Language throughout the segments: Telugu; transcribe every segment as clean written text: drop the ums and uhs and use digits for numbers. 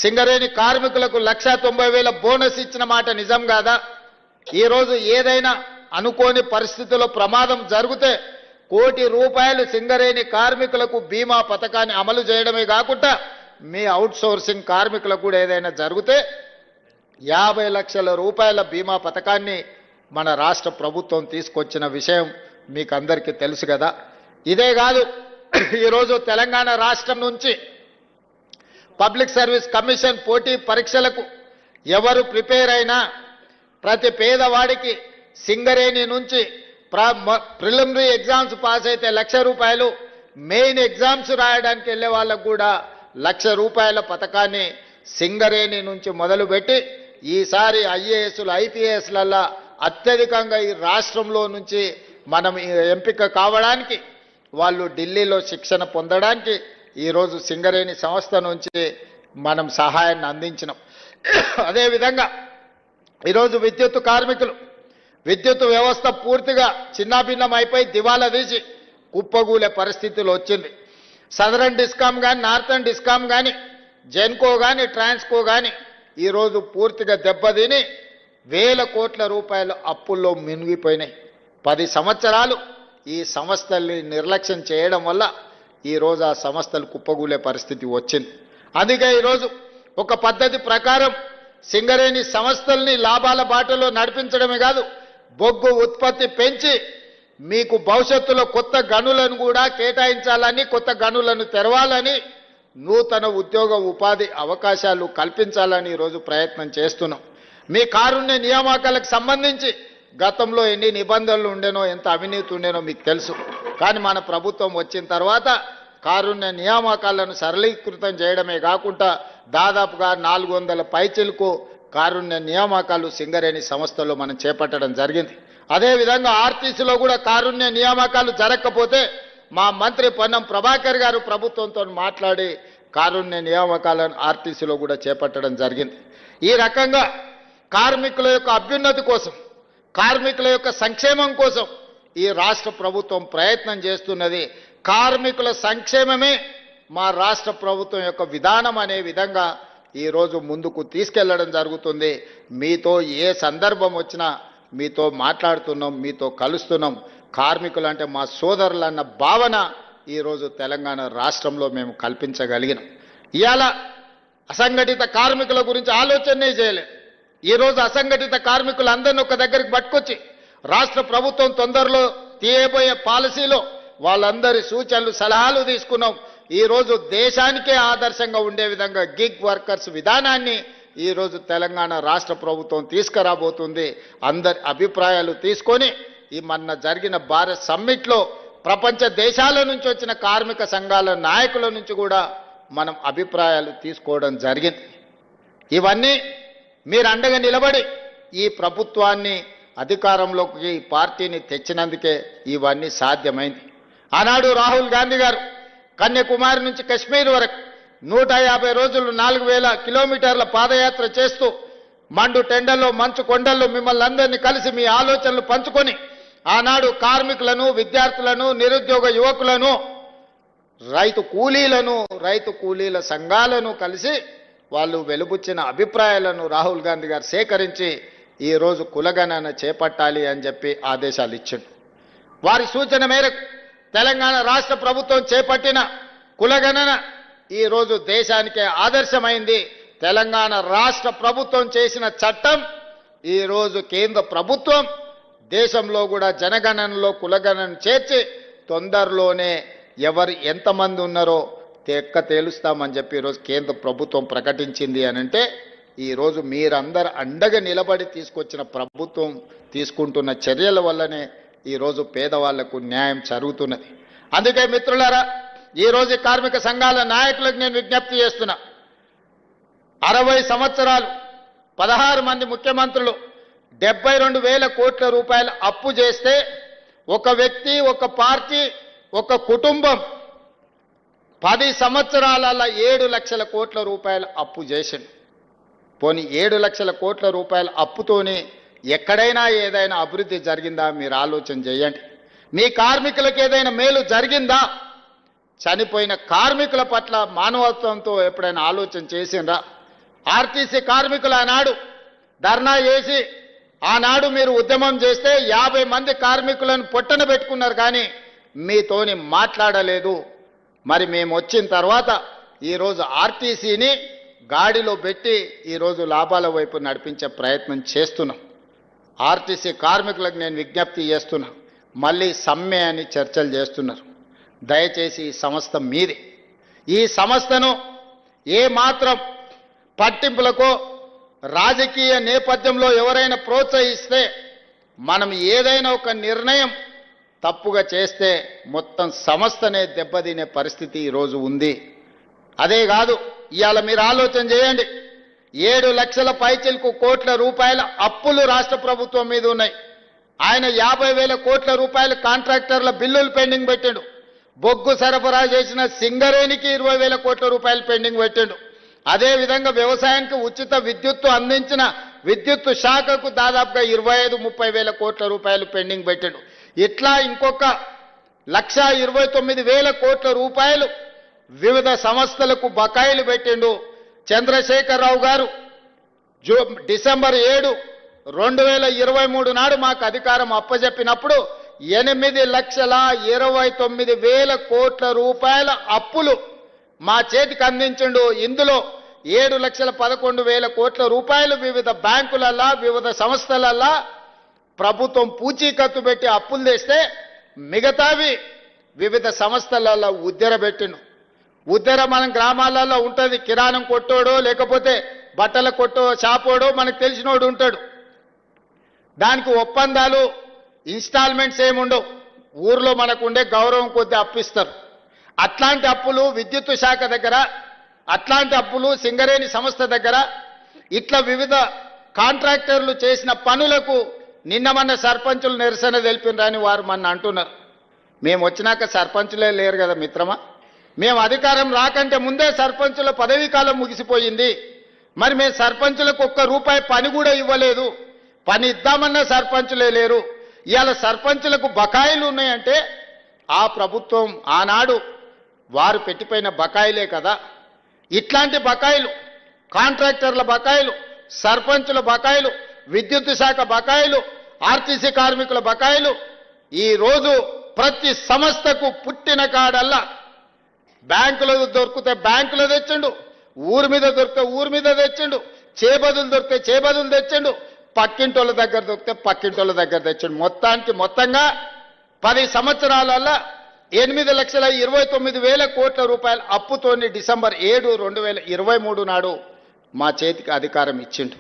సింగరేణి కార్మికులకు 1,90,000 బోనస్ ఇచ్చిన మాట నిజం కాదా? ఈరోజు ఏదైనా అనుకోని పరిస్థితుల్లో ప్రమాదం జరిగితే ₹1,00,00,000 సింగరేణి కార్మికులకు బీమా పథకాన్ని అమలు చేయడమే కాకుండా మీ అవుట్సోర్సింగ్ కార్మికులకు కూడా ఏదైనా జరిగితే 50 లక్షల రూపాయల బీమా పథకాన్ని మన రాష్ట్ర ప్రభుత్వం తీసుకొచ్చిన విషయం మీకు అందరికీ తెలుసు కదా. ఇదే కాదు, ఈరోజు తెలంగాణ రాష్ట్రం నుంచి పబ్లిక్ సర్వీస్ కమిషన్ పోటీ పరీక్షలకు ఎవరు ప్రిపేర్ అయినా ప్రతి పేదవాడికి సింగరేణి నుంచి ప్రిలిమినరీ ఎగ్జామ్స్ పాస్ అయితే ₹1,00,000, మెయిన్ ఎగ్జామ్స్ రాయడానికి వెళ్ళే వాళ్ళకు కూడా ₹1,00,000 పథకాన్ని సింగరేణి నుంచి మొదలుపెట్టి ఈసారి ఐఏఎస్లు ఐపీఎస్లల్లా అత్యధికంగా ఈ రాష్ట్రంలో నుంచి మనం ఎంపిక కావడానికి వాళ్ళు ఢిల్లీలో శిక్షణ పొందడానికి ఈరోజు సింగరేణి సంస్థ నుంచి మనం సహాయాన్ని అందించినాం. అదేవిధంగా ఈరోజు విద్యుత్ కార్మికులు విద్యుత్ వ్యవస్థ పూర్తిగా చిన్నాభిన్నం అయిపోయి దివాలా తీసి కుప్పగూలే పరిస్థితులు వచ్చింది. సదరన్ డిస్కామ్ కానీ నార్థన్ డిస్కామ్ కానీ జెన్కో కానీ ట్రాన్స్కో కానీ ఈరోజు పూర్తిగా దెబ్బతిని ₹1,000 కోట్ల అప్పుల్లో మునిగిపోయినాయి. 10 సంవత్సరాలు ఈ సంస్థల్ని నిర్లక్ష్యం చేయడం వల్ల ఈరోజు ఆ సంస్థలు కుప్పగూలే పరిస్థితి వచ్చింది. అందుకే ఈరోజు ఒక పద్ధతి ప్రకారం సింగరేణి సంస్థల్ని లాభాల బాటలో నడిపించడమే కాదు, బొగ్గు ఉత్పత్తి పెంచి మీకు భవిష్యత్తులో కొత్త గనులను కూడా కేటాయించాలని, కొత్త గనులను తెరవాలని, నూతన ఉద్యోగ ఉపాధి అవకాశాలు కల్పించాలని ఈరోజు ప్రయత్నం చేస్తున్నాం. మీ కారుణ్య నియామకాలకు సంబంధించి గతంలో ఎన్ని నిబంధనలు ఉండేనో, ఎంత అవినీతి ఉండేనో మీకు తెలుసు. కానీ మన ప్రభుత్వం వచ్చిన తర్వాత కారుణ్య నియామకాలను సరళీకృతం చేయడమే కాకుండా దాదాపుగా 400 పైచిలకు కారుణ్య నియామకాలు సింగరేణి సంస్థలో మనం చేపట్టడం జరిగింది. అదేవిధంగా ఆర్టీసీలో కూడా కారుణ్య నియామకాలు జరగకపోతే మా మంత్రి పొన్నం ప్రభాకర్ గారు ప్రభుత్వంతో మాట్లాడి కారుణ్య నియామకాలను ఆర్టీసీలో కూడా చేపట్టడం జరిగింది. ఈ రకంగా కార్మికుల యొక్క అభ్యున్నతి కోసం, కార్మికుల యొక్క సంక్షేమం కోసం ఈ రాష్ట్ర ప్రభుత్వం ప్రయత్నం చేస్తున్నది. కార్మికుల సంక్షేమమే మా రాష్ట్ర ప్రభుత్వం యొక్క విధానం అనే విధంగా ఈరోజు ముందుకు తీసుకెళ్లడం జరుగుతుంది. మీతో ఏ సందర్భం వచ్చినా మీతో మాట్లాడుతున్నాం, మీతో కలుస్తున్నాం. కార్మికులు అంటే మా సోదరులన్న భావన ఈరోజు తెలంగాణ రాష్ట్రంలో మేము కల్పించగలిగినాం. ఇవాళ అసంఘటిత కార్మికుల గురించి ఆలోచనే చేయలేదు. ఈరోజు అసంఘటిత కార్మికులందరినీ ఒక దగ్గరికి పట్టుకొచ్చి రాష్ట్ర ప్రభుత్వం తొందరలో తీయబోయే పాలసీలో వాళ్ళందరి సూచనలు సలహాలు తీసుకున్నాం. ఈరోజు దేశానికే ఆదర్శంగా ఉండే విధంగా గిగ్ వర్కర్స్ విధానాన్ని ఈరోజు తెలంగాణ రాష్ట్ర ప్రభుత్వం తీసుకురాబోతుంది. అందరి అభిప్రాయాలు తీసుకొని ఈ మొన్న జరిగిన భారత్ సమ్మిట్లో ప్రపంచ దేశాల నుంచి వచ్చిన కార్మిక సంఘాల నాయకుల నుంచి కూడా మనం అభిప్రాయాలు తీసుకోవడం జరిగింది. ఇవన్నీ మీరు అండగా నిలబడి ఈ ప్రభుత్వాన్ని అధికారంలోకి ఈ పార్టీని తెచ్చినందుకే ఇవన్నీ సాధ్యమైంది. ఆనాడు రాహుల్ గాంధీ గారు కన్యాకుమారి నుంచి కశ్మీర్ వరకు 150 రోజులు 4,000 కిలోమీటర్ల పాదయాత్ర చేస్తూ మండు టెండల్లో మంచు కొండల్లో మిమ్మల్ని అందరినీ కలిసి మీ ఆలోచనలు పంచుకొని ఆనాడు కార్మికులను, విద్యార్థులను, నిరుద్యోగ యువకులను, రైతు కూలీల సంఘాలను కలిసి వాళ్ళు వెలుబుచ్చిన అభిప్రాయాలను రాహుల్ గాంధీ గారు సేకరించి ఈరోజు కులగణన చేపట్టాలి అని చెప్పి ఆదేశాలు ఇచ్చిండు. వారి సూచన మేరకు తెలంగాణ రాష్ట్ర ప్రభుత్వం చేపట్టిన కులగణన ఈరోజు దేశానికే ఆదర్శమైంది. తెలంగాణ రాష్ట్ర ప్రభుత్వం చేసిన చట్టం ఈరోజు కేంద్ర ప్రభుత్వం దేశంలో కూడా జనగణనలో కులగణన చేర్చి తొందరలోనే ఎవరు ఎంతమంది ఉన్నారో తేలుస్తామని చెప్పి ఈరోజు కేంద్ర ప్రభుత్వం ప్రకటించింది. అనంటే ఈరోజు మీరందరూ అండగా నిలబడి తీసుకొచ్చిన ప్రభుత్వం తీసుకుంటున్న చర్యల వల్లనే ఈరోజు పేదవాళ్లకు న్యాయం జరుగుతున్నది. అందుకే మిత్రులారా, ఈరోజు కార్మిక సంఘాల నాయకులకు నేను విజ్ఞప్తి చేస్తున్నా. 60 సంవత్సరాలు 16 మంది ముఖ్యమంత్రులు 72,000 కోట్ల రూపాయలు అప్పు చేస్తే ఒక వ్యక్తి, ఒక పార్టీ, ఒక కుటుంబం 10 సంవత్సరాల 7 లక్షల కోట్ల రూపాయలు అప్పు చేసింది. పోనీ 7 లక్షల కోట్ల రూపాయల అప్పుతోనే ఎక్కడైనా ఏదైనా అభివృద్ధి జరిగిందా మీరు ఆలోచన చేయండి. మీ కార్మికులకు ఏదైనా మేలు జరిగిందా? చనిపోయిన కార్మికుల పట్ల మానవత్వంతో ఎప్పుడైనా ఆలోచన చేసిండ్రా? ఆర్టీసీ కార్మికులు ఆనాడు ధర్నా చేసి ఆనాడు మీరు ఉద్యమం చేస్తే 50 మంది కార్మికులను పొట్టన పెట్టుకున్నారు, కానీ మీతోని మాట్లాడలేదు. మరి మేము వచ్చిన తర్వాత ఈరోజు ఆర్టీసీని గాడిలో పెట్టి ఈరోజు లాభాల వైపు నడిపించే ప్రయత్నం చేస్తున్నాం. ఆర్టీసీ కార్మికులకు నేను విజ్ఞప్తి చేస్తున్నా, మళ్ళీ సమ్మె అని చర్చలు చేస్తున్నారు. దయచేసి ఈ సంస్థ మీది. ఈ సంస్థను ఏ మాత్రం పట్టింపులకో రాజకీయ నేపథ్యంలో ఎవరైనా ప్రోత్సహిస్తే, మనం ఏదైనా ఒక నిర్ణయం తప్పుగా చేస్తే మొత్తం సంస్థనే దెబ్బతినే పరిస్థితి ఈరోజు ఉంది. అదే కాదు, ఇవాళ మీరు ఆలోచన చేయండి, 7 లక్షల పైచిలకు కోట్ల రూపాయల అప్పులు రాష్ట్ర ప్రభుత్వం మీద ఉన్నాయి. ఆయన 50,000 కోట్ల రూపాయల కాంట్రాక్టర్ల బిల్లులు పెండింగ్ పెట్టిండు. బొగ్గు సరఫరా చేసిన సింగరేణికి 20,000 కోట్ల రూపాయలు పెండింగ్ పెట్టిండు. అదేవిధంగా వ్యవసాయానికి ఉచిత విద్యుత్తు అందించిన విద్యుత్తు శాఖకు దాదాపుగా 25-30,000 కోట్ల రూపాయలు పెండింగ్ పెట్టిండు. ఇట్లా ఇంకొక 1,29,000 కోట్ల రూపాయలు వివిధ సంస్థలకు బకాయిలు పెట్టిండు. చంద్రశేఖరరావు గారు డిసెంబర్ 7, 2023 నాడు మాకు అధికారం అప్పజెప్పినప్పుడు 8,29,000 కోట్ల రూపాయల అప్పులు మా చేతికి అందించిండు. ఇందులో 7,11,000 కోట్ల రూపాయలు వివిధ బ్యాంకులల్లా వివిధ సంస్థలల్లా ప్రభుత్వం పూచీకత్తు పెట్టి అప్పులు తెస్తే, మిగతావి వివిధ సంస్థలలో ఉద్దెరబెట్టిండు. ఉద్దెర మన గ్రామాలలో ఉంటుంది, కిరాణం కొట్టోడో లేకపోతే బట్టల కొట్టో షాపోడో మనకు తెలిసినోడు ఉంటాడు. దానికి ఒప్పందాలు ఇన్స్టాల్మెంట్స్ ఏముండవు, ఊర్లో మనకు ఉండే గౌరవం కొద్ది అప్పిస్తారు. అట్లాంటి అప్పులు విద్యుత్ శాఖ దగ్గర, అట్లాంటి అప్పులు సింగరేణి సంస్థ దగ్గర, ఇట్లా వివిధ కాంట్రాక్టర్లు చేసిన పనులకు నిన్న మన సర్పంచులు నిరసన తెలిపినరని వారు మన అంటున్నారు. మేము వచ్చినాక సర్పంచులే లేరు కదా మిత్రమా, మేము అధికారం రాకంటే ముందే సర్పంచుల పదవీ కాలం ముగిసిపోయింది. మరి మేము సర్పంచులకు ₹1 పని కూడా ఇవ్వలేదు, పని ఇద్దామన్న సర్పంచులే లేరు. ఇవాళ సర్పంచులకు బకాయిలు ఉన్నాయంటే ఆ ప్రభుత్వం ఆనాడు వారు పెట్టిపోయిన బకాయిలే కదా. ఇట్లాంటి బకాయిలు, కాంట్రాక్టర్ల బకాయిలు, సర్పంచుల బకాయిలు, విద్యుత్ శాఖ బకాయిలు, ఆర్టీసీ కార్మికుల బకాయిలు ఈరోజు ప్రతి సంస్థకు పుట్టిన కాడల్లా బ్యాంకులో దొరికితే బ్యాంకులో తెచ్చిండు, ఊరి మీద దొరికితే ఊరి మీద తెచ్చిండు, చేబదులు దొరికితే చేబదులు తెచ్చిండు, పక్కింటోళ్ళ దగ్గర దొరికితే పక్కింటోళ్ళ దగ్గర తెచ్చిండు. మొత్తంగా 10 సంవత్సరాలలో 8,29,000 కోట్ల రూపాయల అప్పుతోని డిసెంబర్ 7, 2023 నాడు మా చేతికి అధికారం ఇచ్చిండు.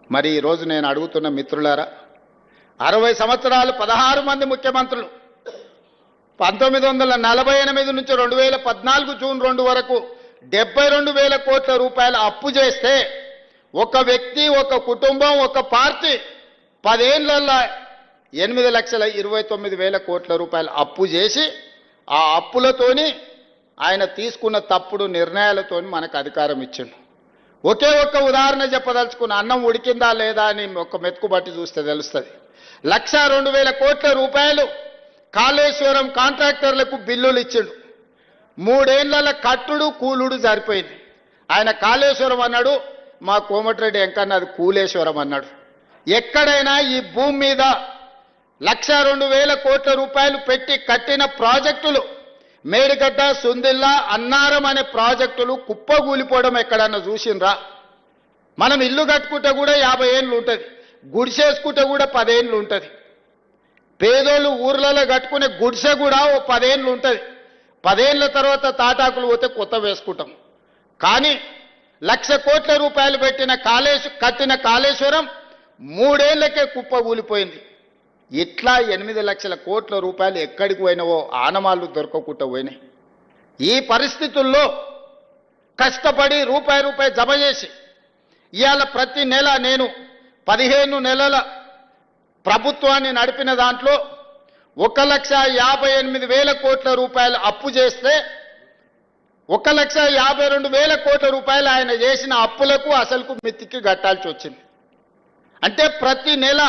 మరి ఈరోజు నేను అడుగుతున్న మిత్రులారా, 60 సంవత్సరాలు 16 మంది ముఖ్యమంత్రులు 1948 నుంచి 2014 జూన్ 2 వరకు 72,000 కోట్ల రూపాయల అప్పు చేస్తే, ఒక వ్యక్తి, ఒక కుటుంబం, ఒక పార్టీ 10 ఏళ్లలో 8,29,000 కోట్ల రూపాయల అప్పు చేసి, ఆ అప్పులతోని ఆయన తీసుకున్న తప్పుడు నిర్ణయాలతోని మనకు అధికారం ఇచ్చిండు. ఒకే ఒక్క ఉదాహరణ చెప్పదలుచుకున్న, అన్నం ఉడికిందా లేదా అని ఒక మెతుకు బట్టి చూస్తే తెలుస్తుంది. 1,02,000 కోట్ల రూపాయలు కాళేశ్వరం కాంట్రాక్టర్లకు బిల్లులు ఇచ్చిండు. 3 ఏళ్ల కట్టుడు కూలుడు సరిపోయింది. ఆయన కాళేశ్వరం అన్నాడు, మా కోమటిరెడ్డి వెంకన్న అది కూలేశ్వరం అన్నాడు. ఎక్కడైనా ఈ భూమి మీద 1,02,000 కోట్ల రూపాయలు పెట్టి కట్టిన ప్రాజెక్టులు, మేడిగడ్డ, సుందిల్లా, అన్నారం అనే ప్రాజెక్టులు కుప్పగూలిపోవడం ఎక్కడన్నా చూసిండ్రా? మనం ఇల్లు కట్టుకుంటే కూడా 50 ఏళ్ళు ఉంటుంది, గుడిసేసుకుంటే కూడా 10 ఏళ్ళు ఉంటుంది. పేదోళ్ళు ఊర్లలో కట్టుకునే గుడిసె కూడా ఓ 10 ఏళ్ళు ఉంటుంది. 10 ఏళ్ళ తర్వాత తాటాకులు పోతే కొత్త వేసుకుంటాం. కానీ 1,00,000 కోట్ల రూపాయలు కట్టిన కాళేశ్వరం 3 ఏళ్లకే కుప్పగూలిపోయింది. ఇట్లా 8 లక్షల కోట్ల రూపాయలు ఎక్కడికి పోయినవో ఆనమాళ్ళు దొరకకుండా పోయినాయి. ఈ పరిస్థితుల్లో కష్టపడి రూపాయి జమ చేసి ఇవాళ ప్రతి నెల నేను 15 నెలల ప్రభుత్వాన్ని నడిపిన దాంట్లో 1,58,000 కోట్ల రూపాయలు అప్పు చేస్తే 1,52,000 కోట్ల రూపాయలు ఆయన చేసిన అప్పులకు అసలుకు మితికి కట్టాల్సి వచ్చింది. అంటే ప్రతి నెల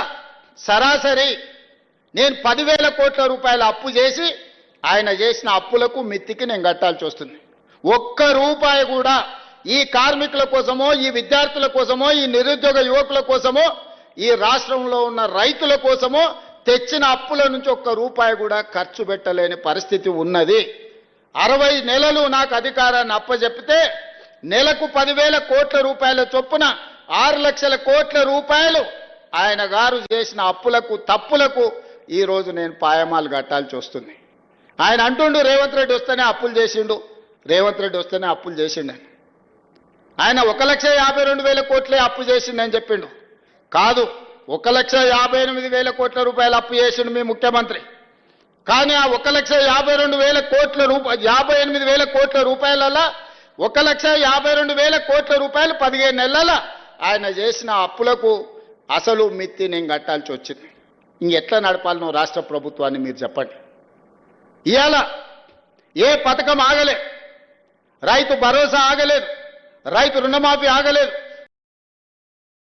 సరాసరి నేను 10,000 కోట్ల రూపాయల అప్పు చేసి ఆయన చేసిన అప్పులకు మితికి నేను కట్టాల్సి వస్తుంది. ₹1 కూడా ఈ కార్మికుల కోసమో ఈ విద్యార్థుల కోసమో ఈ నిరుద్యోగ యువకుల కోసమో ఈ రాష్ట్రంలో ఉన్న రైతుల కోసమో తెచ్చిన అప్పుల నుంచి ఒక్క రూపాయి కూడా ఖర్చు పెట్టలేని పరిస్థితి ఉన్నది. 60 నెలలు నాకు అధికారాన్ని అప్పచెప్పితే నెలకు 10,000 కోట్ల రూపాయల చొప్పున 6 లక్షల కోట్ల రూపాయలు ఆయన గారు చేసిన అప్పులకు తప్పులకు ఈ రోజు నేను పాయమాలు కట్టాల్సి వస్తుంది. ఆయన అంటుండు రేవంత్ రెడ్డి వస్తేనే అప్పులు చేసిండు, రేవంత్ రెడ్డి వస్తేనే అప్పులు చేసిండు. ఆయన 1,52,000 కోట్లే అప్పు చేసిండని చెప్పిండు. కాదు, 1,58,000 కోట్ల రూపాయలు అప్పు చేసిండు మీ ముఖ్యమంత్రి. కానీ ఆ 1,52,000 కోట్ల 58,000 కోట్ల రూపాయలలో 1,52,000 కోట్ల రూపాయలు 15 నెలల ఆయన చేసిన అప్పులకు అసలు మిత్తి నేను కట్టాల్సి వచ్చింది. ఇంకెట్లా నడపాలనో రాష్ట్ర ప్రభుత్వాన్ని మీరు చెప్పండి. ఇవాళ ఏ పథకం ఆగలేదు, రైతు భరోసా ఆగలేదు, రైతు రుణమాఫీ ఆగలేదు,